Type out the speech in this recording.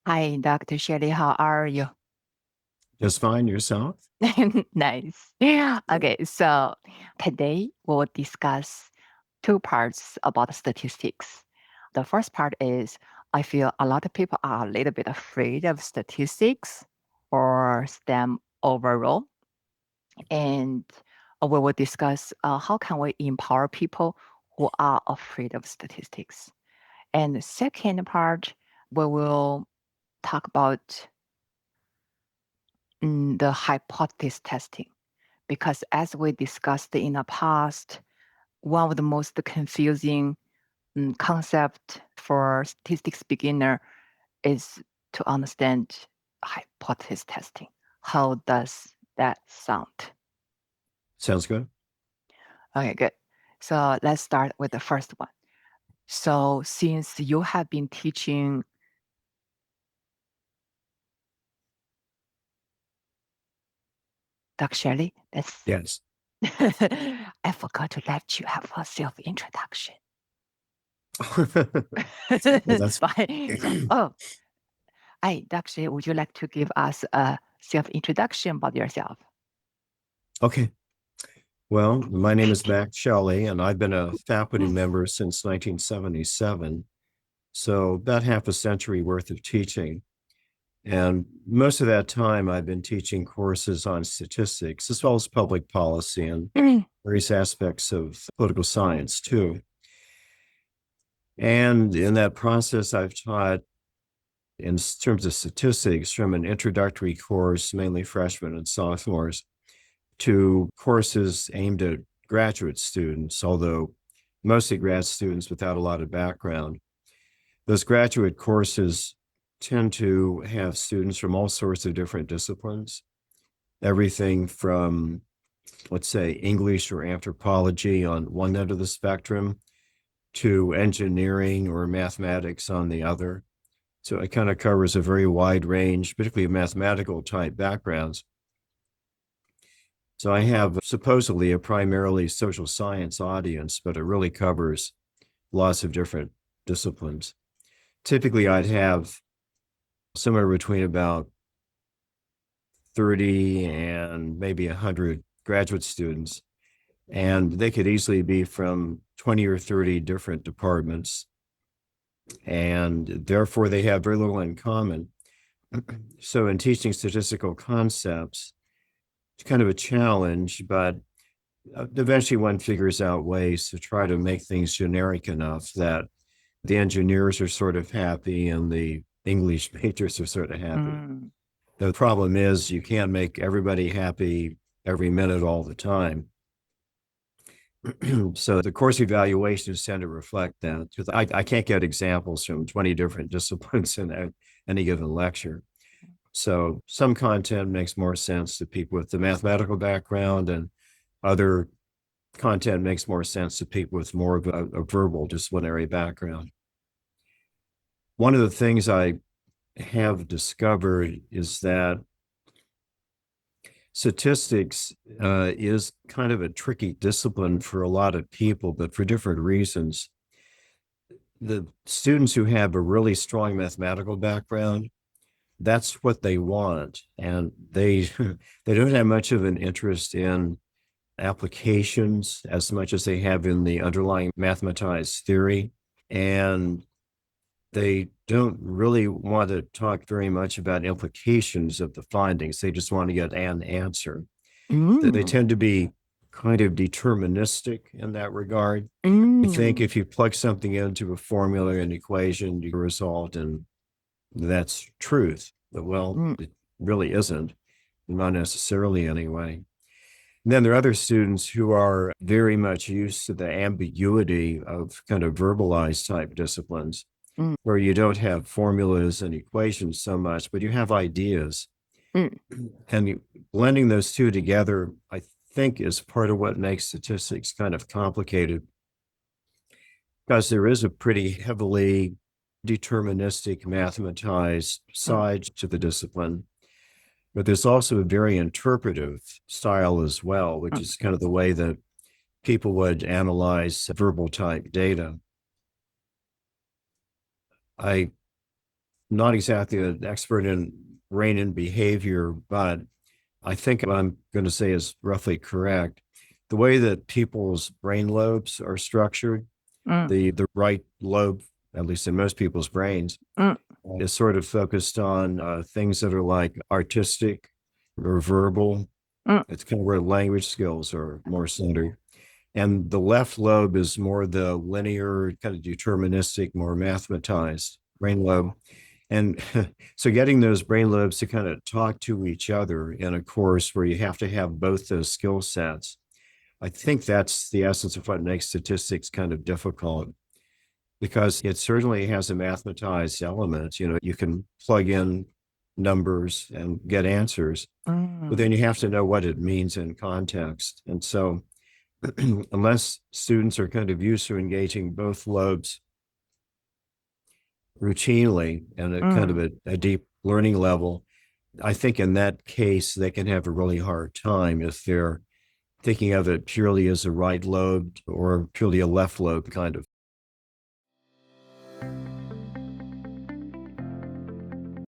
Hi, Dr. Shelley. How are you? Just fine yourself? Nice. Yeah. Okay, so today we'll discuss two parts about statistics. The first part is I feel a lot of people are a little bit afraid of statistics or STEM overall. And we will discuss how can we empower people who are afraid of statistics. And the second part, we will talk about the hypothesis testing, because as we discussed in the past, one of the most confusing concept for statistics beginner is to understand hypothesis testing. How does that sound? Sounds good. Okay, good. So let's start with the first one. So since you have been teaching Dr. Shelley, that's Yes. I forgot to let you have a self-introduction. Well, It's that's fine. So, hi, Dr. Would you like to give us a self-introduction about yourself? okay. Well, my name is Max Shelley, and I've been a faculty member since 1977. So about half a century worth of teaching. And most of that time, I've been teaching courses on statistics, as well as public policy and various aspects of political science, too. And in that process, I've taught in terms of statistics from an introductory course, mainly freshmen and sophomores, to courses aimed at graduate students, although mostly grad students without a lot of background. Those graduate courses tend to have students from all sorts of different disciplines, everything from, let's say, English or anthropology on one end of the spectrum to engineering or mathematics on the other. So it kind of covers a very wide range, particularly of mathematical type backgrounds. So I have supposedly a primarily social science audience, but it really covers lots of different disciplines. Typically, I'd have somewhere between about 30 and maybe 100 graduate students, and they could easily be from 20 or 30 different departments, and therefore they have very little in common. So in teaching statistical concepts, it's kind of a challenge, but eventually one figures out ways to try to make things generic enough that the engineers are sort of happy and the English majors are sort of happy. Mm. The problem is you can't make everybody happy every minute all the time. So the course evaluations tend to reflect that, because I can't get examples from 20 different disciplines in any given lecture. So some content makes more sense to people with the mathematical background, and other content makes more sense to people with more of a verbal disciplinary background. One of the things I have discovered is that statistics is kind of a tricky discipline for a lot of people, but for different reasons. The students who have a really strong mathematical background, that's what they want, and they they don't have much of an interest in applications as much as they have in the underlying mathematized theory. And they don't really want to talk very much about implications of the findings. They just want to get an answer. They Mm. tend to be kind of deterministic in that regard. I think Mm. if you plug something into a formula and equation, you result, and that's truth. But well, Mm. it really isn't, not necessarily anyway. And then there are other students who are very much used to the ambiguity of kind of verbalized type disciplines, Mm. where you don't have formulas and equations so much, but you have ideas. Mm. And blending those two together, I think, is part of what makes statistics kind of complicated, because there is a pretty heavily deterministic, mathematized Mm. side to the discipline. But there's also a very interpretive style as well, which Mm. is kind of the way that people would analyze verbal type data. I not exactly an expert in brain and behavior, but I think what I'm going to say is roughly correct. The way that people's brain lobes are structured, Mm, the right lobe, at least in most people's brains, mm, is sort of focused on things that are like artistic or verbal. mm, It's kind of where language skills are more centered. And the left lobe is more the linear, kind of deterministic, more mathematized brain lobe. And so getting those brain lobes to kind of talk to each other in a course where you have to have both those skill sets, I think that's the essence of what makes statistics kind of difficult because it certainly has a mathematized element. You know, you can plug in numbers and get answers, but mm, then you have to know what it means in context. And so unless students are kind of used to engaging both lobes routinely and a kind of mm, a deep learning level, I think in that case, they can have a really hard time if they're thinking of it purely as a right lobe or purely a left lobe kind of